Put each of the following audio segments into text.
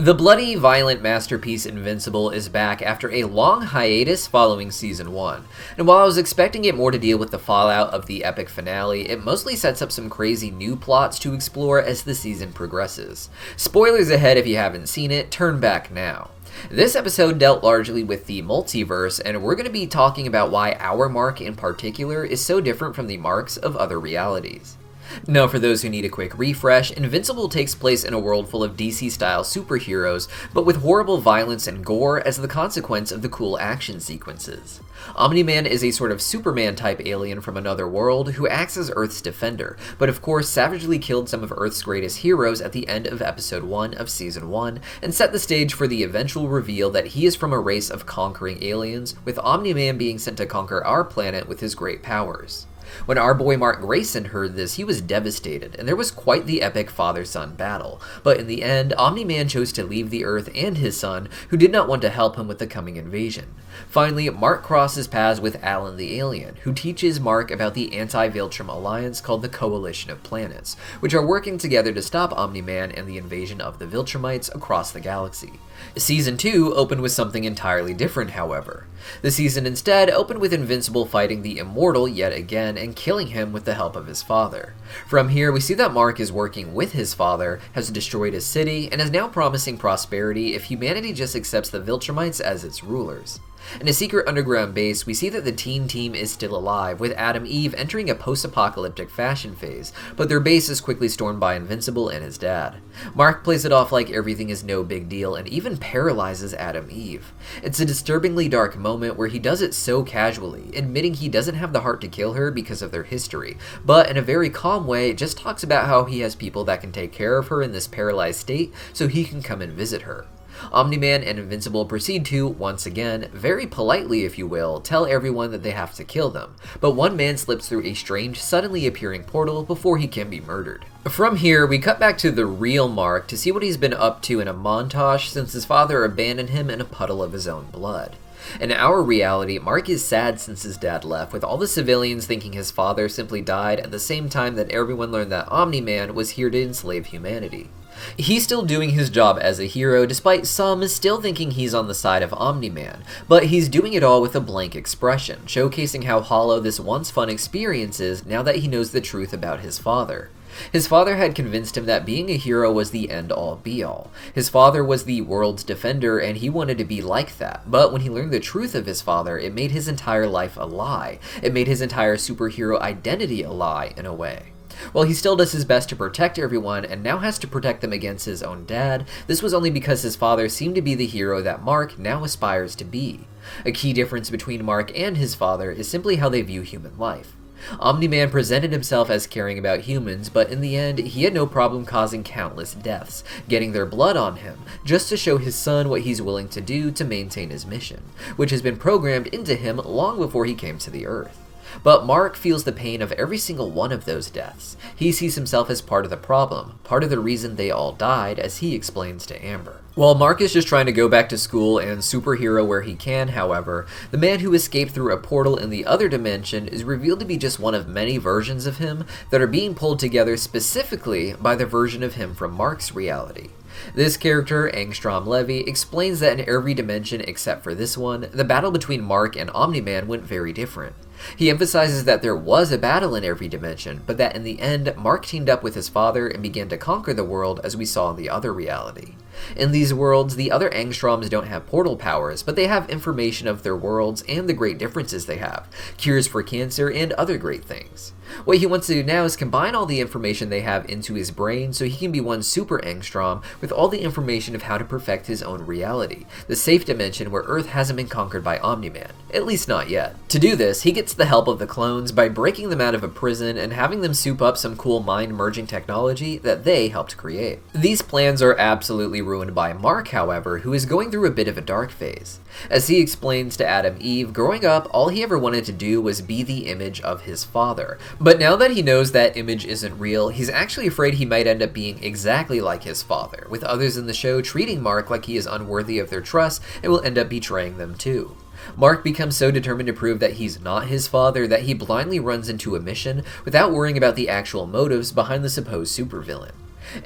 The bloody, violent masterpiece Invincible is back after a long hiatus following Season 1, and while I was expecting it more to deal with the fallout of the epic finale, it mostly sets up some crazy new plots to explore as the season progresses. Spoilers ahead if you haven't seen it, turn back now. This episode dealt largely with the multiverse, and we're going to be talking about why our Mark in particular is so different from the Marks of other realities. Now, for those who need a quick refresh, Invincible takes place in a world full of DC-style superheroes, but with horrible violence and gore as the consequence of the cool action sequences. Omni-Man is a sort of Superman-type alien from another world who acts as Earth's defender, but of course savagely killed some of Earth's greatest heroes at the end of Episode 1 of Season 1, and set the stage for the eventual reveal that he is from a race of conquering aliens, with Omni-Man being sent to conquer our planet with his great powers. When our boy Mark Grayson heard this, he was devastated, and there was quite the epic father-son battle. But in the end, Omni-Man chose to leave the Earth and his son, who did not want to help him with the coming invasion. Finally, Mark crosses paths with Alan the alien, who teaches Mark about the anti-Viltrum alliance called the Coalition of Planets, which are working together to stop Omni-Man and the invasion of the Viltrumites across the galaxy. Season 2 opened with something entirely different, however. The season instead opened with Invincible fighting the Immortal yet again and killing him with the help of his father. From here, we see that Mark is working with his father, has destroyed his city, and is now promising prosperity if humanity just accepts the Viltrumites as its rulers. In a secret underground base, we see that the teen team is still alive, with Adam Eve entering a post-apocalyptic fashion phase, but their base is quickly stormed by Invincible and his dad. Mark plays it off like everything is no big deal and even paralyzes Adam Eve. It's a disturbingly dark moment where he does it so casually, admitting he doesn't have the heart to kill her because of their history, but in a very calm way just talks about how he has people that can take care of her in this paralyzed state so he can come and visit her. Omni-Man and Invincible proceed to, once again, very politely if you will, tell everyone that they have to kill them, but one man slips through a strange, suddenly appearing portal before he can be murdered. From here, we cut back to the real Mark to see what he's been up to in a montage since his father abandoned him in a puddle of his own blood. In our reality, Mark is sad since his dad left, with all the civilians thinking his father simply died at the same time that everyone learned that Omni-Man was here to enslave humanity. He's still doing his job as a hero, despite some still thinking he's on the side of Omni-Man, but he's doing it all with a blank expression, showcasing how hollow this once fun experience is now that he knows the truth about his father. His father had convinced him that being a hero was the end-all be-all. His father was the world's defender, and he wanted to be like that, but when he learned the truth of his father, it made his entire life a lie. It made his entire superhero identity a lie, in a way. While he still does his best to protect everyone, and now has to protect them against his own dad, this was only because his father seemed to be the hero that Mark now aspires to be. A key difference between Mark and his father is simply how they view human life. Omni-Man presented himself as caring about humans, but in the end, he had no problem causing countless deaths, getting their blood on him, just to show his son what he's willing to do to maintain his mission, which has been programmed into him long before he came to the Earth. But Mark feels the pain of every single one of those deaths. He sees himself as part of the problem, part of the reason they all died, as he explains to Amber. While Mark is just trying to go back to school and superhero where he can, however, the man who escaped through a portal in the other dimension is revealed to be just one of many versions of him that are being pulled together specifically by the version of him from Mark's reality. This character, Angstrom Levy, explains that in every dimension except for this one, the battle between Mark and Omni-Man went very different. He emphasizes that there was a battle in every dimension, but that in the end, Mark teamed up with his father and began to conquer the world as we saw in the other reality. In these worlds, the other Angstroms don't have portal powers, but they have information of their worlds and the great differences they have, cures for cancer and other great things. What he wants to do now is combine all the information they have into his brain so he can be one super Angstrom with all the information of how to perfect his own reality, the safe dimension where Earth hasn't been conquered by Omni-Man, at least not yet. To do this, he gets the help of the clones by breaking them out of a prison and having them soup up some cool mind-merging technology that they helped create. These plans are absolutely ruined by Mark, however, who is going through a bit of a dark phase. As he explains to Adam Eve, growing up, all he ever wanted to do was be the image of his father. But now that he knows that image isn't real, he's actually afraid he might end up being exactly like his father, with others in the show treating Mark like he is unworthy of their trust and will end up betraying them too. Mark becomes so determined to prove that he's not his father that he blindly runs into a mission without worrying about the actual motives behind the supposed supervillain.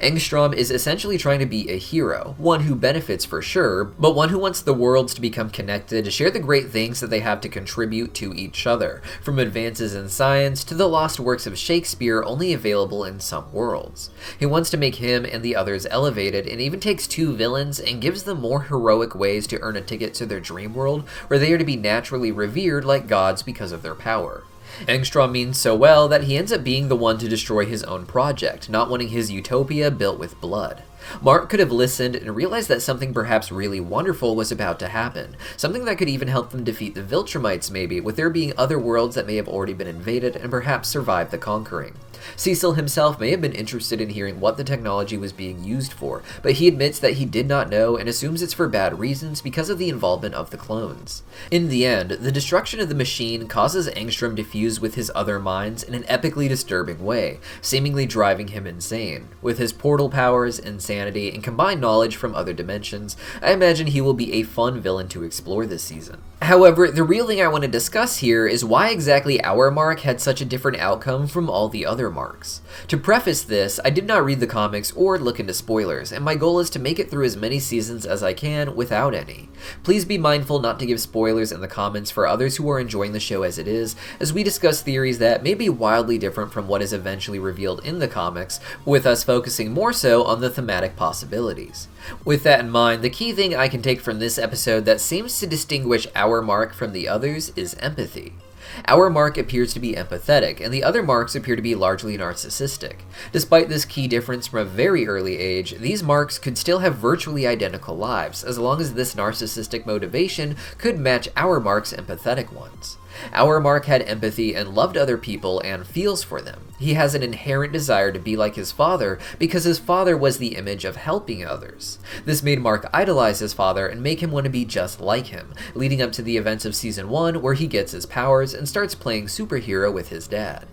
Engstrom is essentially trying to be a hero, one who benefits for sure, but one who wants the worlds to become connected, to share the great things that they have to contribute to each other, from advances in science to the lost works of Shakespeare only available in some worlds. He wants to make him and the others elevated, and even takes two villains and gives them more heroic ways to earn a ticket to their dream world, where they are to be naturally revered like gods because of their power. Engstrom means so well that he ends up being the one to destroy his own project, not wanting his utopia built with blood. Mark could have listened and realized that something perhaps really wonderful was about to happen, something that could even help them defeat the Viltrumites maybe, with there being other worlds that may have already been invaded and perhaps survive the conquering. Cecil himself may have been interested in hearing what the technology was being used for, but he admits that he did not know and assumes it's for bad reasons because of the involvement of the clones. In the end, the destruction of the machine causes Engstrom to fuse with his other minds in an epically disturbing way, seemingly driving him insane. With his portal powers, insanity, and combined knowledge from other dimensions, I imagine he will be a fun villain to explore this season. However, the real thing I want to discuss here is why exactly our Mark had such a different outcome from all the other Marks. To preface this, I did not read the comics or look into spoilers, and my goal is to make it through as many seasons as I can without any. Please be mindful not to give spoilers in the comments for others who are enjoying the show as it is, as we discuss theories that may be wildly different from what is eventually revealed in the comics, with us focusing more so on the thematic possibilities. With that in mind, the key thing I can take from this episode that seems to distinguish our Mark from the others is empathy. Our Mark appears to be empathetic, and the other Marks appear to be largely narcissistic. Despite this key difference from a very early age, these Marks could still have virtually identical lives, as long as this narcissistic motivation could match our Mark's empathetic ones. Our Mark had empathy and loved other people and feels for them. He has an inherent desire to be like his father because his father was the image of helping others. This made Mark idolize his father and make him want to be just like him, leading up to the events of Season 1 where he gets his powers and starts playing superhero with his dad.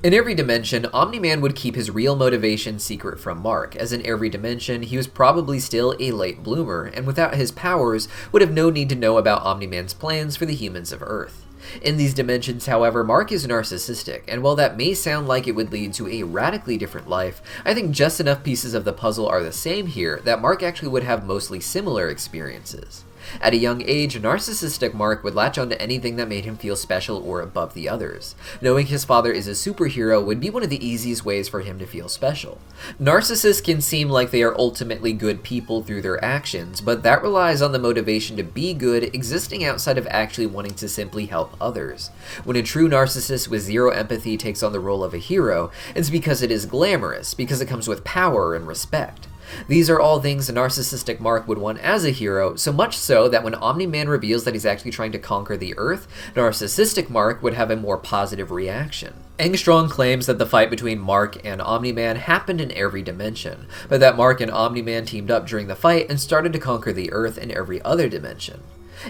In every dimension, Omni-Man would keep his real motivation secret from Mark, as in every dimension he was probably still a late bloomer, and without his powers would have no need to know about Omni-Man's plans for the humans of Earth. In these dimensions, however, Mark is narcissistic, and while that may sound like it would lead to a radically different life, I think just enough pieces of the puzzle are the same here that Mark actually would have mostly similar experiences. At a young age, narcissistic Mark would latch onto anything that made him feel special or above the others. Knowing his father is a superhero would be one of the easiest ways for him to feel special. Narcissists can seem like they are ultimately good people through their actions, but that relies on the motivation to be good existing outside of actually wanting to simply help others. When a true narcissist with zero empathy takes on the role of a hero, it's because it is glamorous, because it comes with power and respect. These are all things a narcissistic Mark would want as a hero, so much so that when Omni-Man reveals that he's actually trying to conquer the Earth, narcissistic Mark would have a more positive reaction. Engstrom claims that the fight between Mark and Omni-Man happened in every dimension, but that Mark and Omni-Man teamed up during the fight and started to conquer the Earth in every other dimension.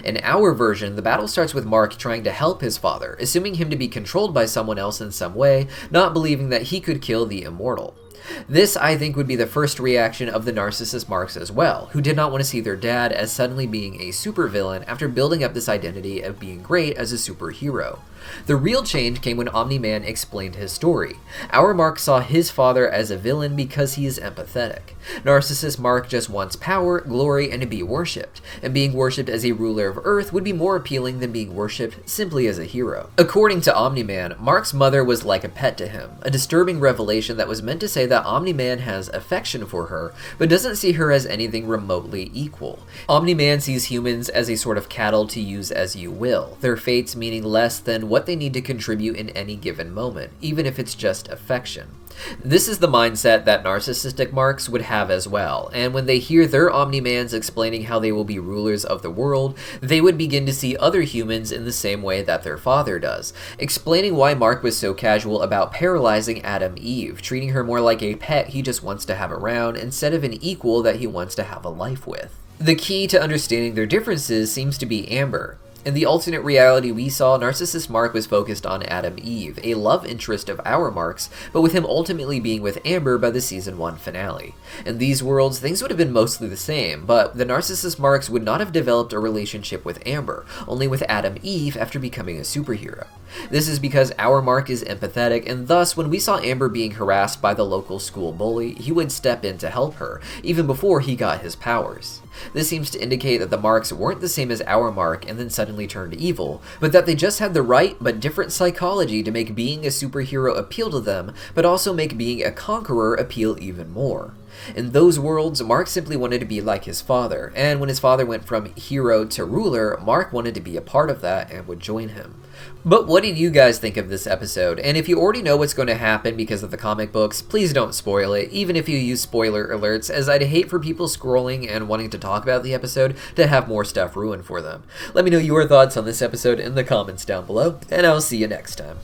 In our version, the battle starts with Mark trying to help his father, assuming him to be controlled by someone else in some way, not believing that he could kill the immortal. This, I think, would be the first reaction of the narcissist Marks as well, who did not want to see their dad as suddenly being a supervillain after building up this identity of being great as a superhero. The real change came when Omni-Man explained his story. Our Mark saw his father as a villain because he is empathetic. Narcissist Mark just wants power, glory, and to be worshipped, and being worshipped as a ruler of Earth would be more appealing than being worshipped simply as a hero. According to Omni-Man, Mark's mother was like a pet to him, a disturbing revelation that was meant to say that Omni-Man has affection for her, but doesn't see her as anything remotely equal. Omni-Man sees humans as a sort of cattle to use as you will, their fates meaning less than what they need to contribute in any given moment, even if it's just affection. This is the mindset that narcissistic Marks would have as well, and when they hear their Omni-Mans explaining how they will be rulers of the world, they would begin to see other humans in the same way that their father does, explaining why Mark was so casual about paralyzing Adam Eve, treating her more like a pet he just wants to have around instead of an equal that he wants to have a life with. The key to understanding their differences seems to be Amber. In the alternate reality we saw, Narcissist Mark was focused on Adam Eve, a love interest of our Mark's, but with him ultimately being with Amber by the Season 1 finale. In these worlds, things would have been mostly the same, but the Narcissist Marks would not have developed a relationship with Amber, only with Adam Eve after becoming a superhero. This is because our Mark is empathetic, and thus when we saw Amber being harassed by the local school bully, he would step in to help her, even before he got his powers. This seems to indicate that the Marks weren't the same as our Mark and then suddenly turned evil, but that they just had the right but different psychology to make being a superhero appeal to them, but also make being a conqueror appeal even more. In those worlds, Mark simply wanted to be like his father, and when his father went from hero to ruler, Mark wanted to be a part of that and would join him. But what did you guys think of this episode? And if you already know what's going to happen because of the comic books, please don't spoil it, even if you use spoiler alerts, as I'd hate for people scrolling and wanting to talk about the episode to have more stuff ruined for them. Let me know your thoughts on this episode in the comments down below, and I'll see you next time.